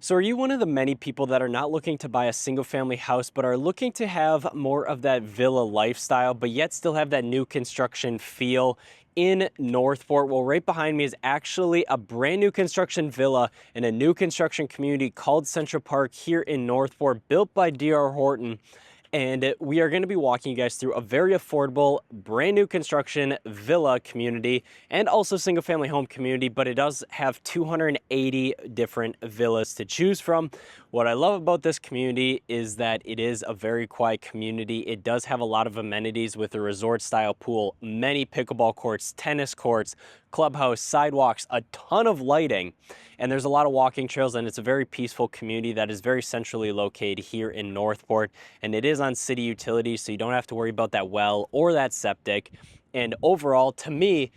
So, are you one of the many people that are not looking to buy a single family house, but are looking to have more of that villa lifestyle, but yet still have that new construction feel in Northport? Well, right behind me is actually a brand new construction villa in a new construction community called Central Parc here in Northport, built by D.R. Horton. And we are going to be walking you guys through a very affordable, brand new construction villa community and also single family home community, but it does have 280 different villas to choose from. What I love about this community is that it is a very quiet community. It does have a lot of amenities with a resort style pool, many pickleball courts, tennis courts, clubhouse, sidewalks, a ton of lighting, and there's a lot of walking trails, and it's a very peaceful community that is very centrally located here in Northport, and it is on city utilities, so you don't have to worry about that well or that septic. And overall, to me,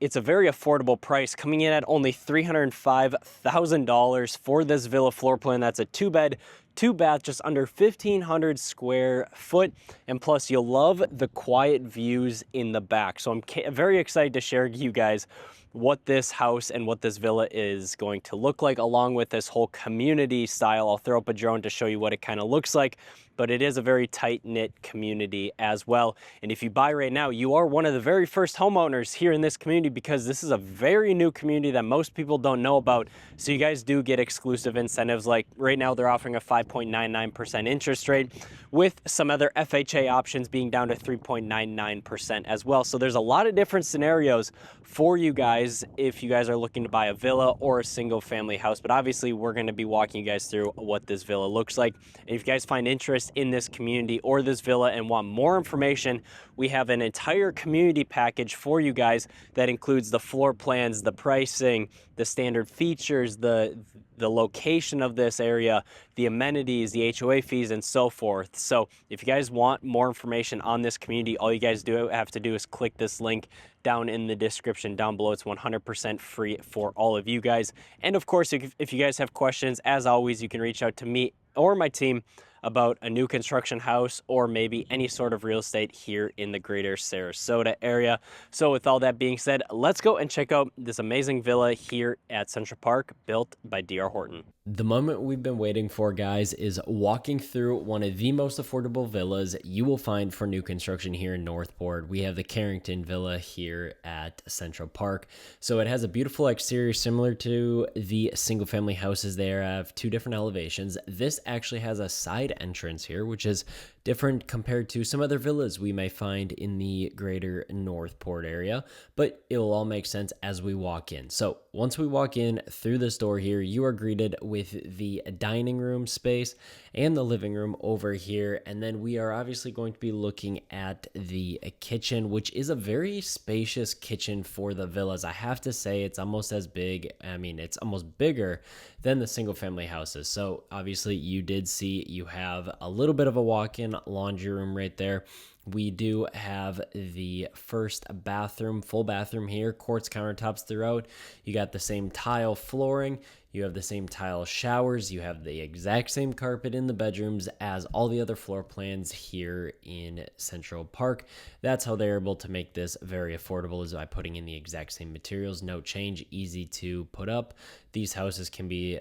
it's a very affordable price, coming in at only $305,000 for this villa floor plan. That's a 2-bed, 2-bath, just under 1,500 square foot. And plus, you'll love the quiet views in the back. So I'm very excited to share with you guys what this house and what this villa is going to look like, along with this whole community style. I'll throw up a drone to show you what it kind of looks like, but it is a very tight-knit community as well. And if you buy right now, you are one of the very first homeowners here in this community, because this is a very new community that most people don't know about. So you guys do get exclusive incentives. Like right now, they're offering a 5.99% interest rate, with some other FHA options being down to 3.99% as well. So there's a lot of different scenarios for you guys if you guys are looking to buy a villa or a single family house. But obviously, we're going to be walking you guys through what this villa looks like. And if you guys find interest in this community or this villa and want more information, we have an entire community package for you guys that includes the floor plans, the pricing, the standard features, the location of this area, the amenities, the HOA fees, and so forth. So if you guys want more information on this community, all you guys have to do is click this link down in the description down below. It's 100% free for all of you guys. And of course, if you guys have questions, as always, you can reach out to me or my team about a new construction house or maybe any sort of real estate here in the greater Sarasota area. So with all that being said, let's go and check out this amazing villa here at Central Parc, built by D.R. Horton. The moment we've been waiting for, guys, is walking through one of the most affordable villas you will find for new construction here in Northport. We have the Carrington Villa here at Central Parc. So it has a beautiful exterior similar to the single family houses there. I have two different elevations. This actually has a side entrance here, which is different compared to some other villas we may find in the greater Northport area, but it will all make sense as we walk in. So once we walk in through this door here, you are greeted with the dining room space and the living room over here. And then we are obviously going to be looking at the kitchen, which is a very spacious kitchen for the villas. I have to say, it's almost as big. I mean, it's almost bigger than the single family houses. So obviously you did see you have a little bit of a walk-in laundry room right there. We do have the first bathroom, full bathroom here, quartz countertops throughout. You got the same tile flooring. You have the same tile showers. You have the exact same carpet in the bedrooms as all the other floor plans here in Central Parc. That's how they're able to make this very affordable, is by putting in the exact same materials. No change, easy to put up. These houses can be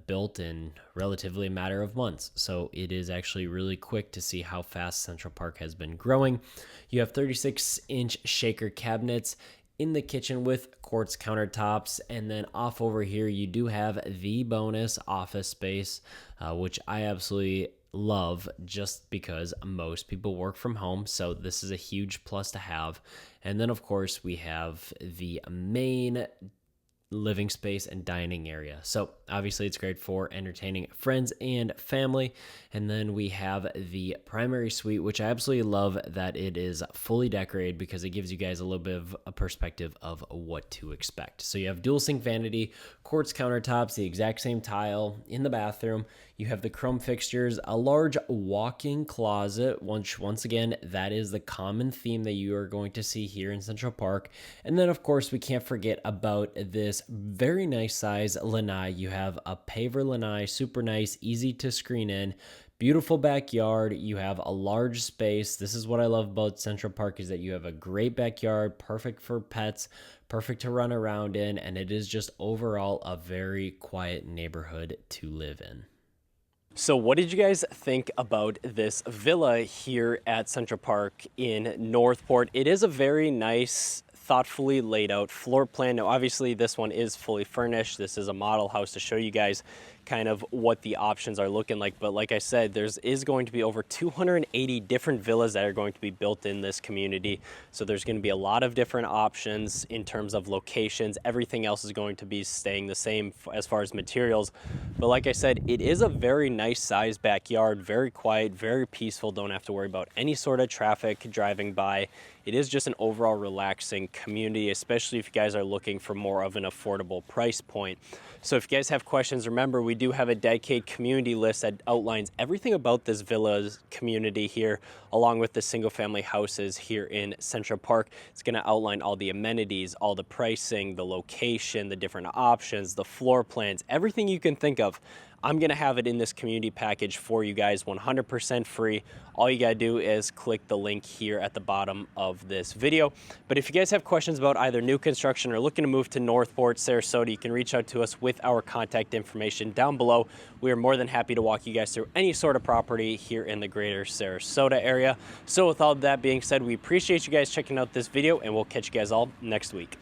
built in relatively a matter of months. So it is actually really quick to see how fast Central Parc has been growing. You have 36-inch shaker cabinets in the kitchen with quartz countertops, and then off over here you do have the bonus office space, which I absolutely love just because most people work from home, so this is a huge plus to have. And then of course we have the main living space and dining area. So obviously it's great for entertaining friends and family. And then we have the primary suite, which I absolutely love that it is fully decorated, because it gives you guys a little bit of a perspective of what to expect. So you have dual sink vanity, quartz countertops, the exact same tile in the bathroom. You have the chrome fixtures, a large walk-in closet, which once again, that is the common theme that you are going to see here in Central Parc. And then of course we can't forget about this very nice size lanai you have a paver lanai, super nice, easy to screen in. Beautiful backyard. You have a large space. This is what I love about Central Parc, is that you have a great backyard, perfect for pets, perfect to run around in, and it is just overall a very quiet neighborhood to live in. So what did you guys think about this villa here at Central Parc in Northport? It is a very nice, thoughtfully laid out floor plan. Now, obviously this one is fully furnished. This is a model house to show you guys kind of what the options are looking like. But like I said, is going to be over 280 different villas that are going to be built in this community. So there's going to be a lot of different options in terms of locations. Everything else is going to be staying the same as far as materials. But like I said, it is a very nice sized backyard, very quiet, very peaceful. Don't have to worry about any sort of traffic driving by. It is just an overall relaxing community, especially if you guys are looking for more of an affordable price point. So if you guys have questions, remember we do have a dedicated community list that outlines everything about this villa's community here, along with the single family houses here in Central Parc. It's going to outline all the amenities, all the pricing, the location, the different options, the floor plans, everything you can think of. I'm going to have it in this community package for you guys, 100% free. All you got to do is click the link here at the bottom of this video. But if you guys have questions about either new construction or looking to move to Northport, Sarasota, you can reach out to us with our contact information down below. We are more than happy to walk you guys through any sort of property here in the greater Sarasota area. So with all that being said, we appreciate you guys checking out this video, and we'll catch you guys all next week.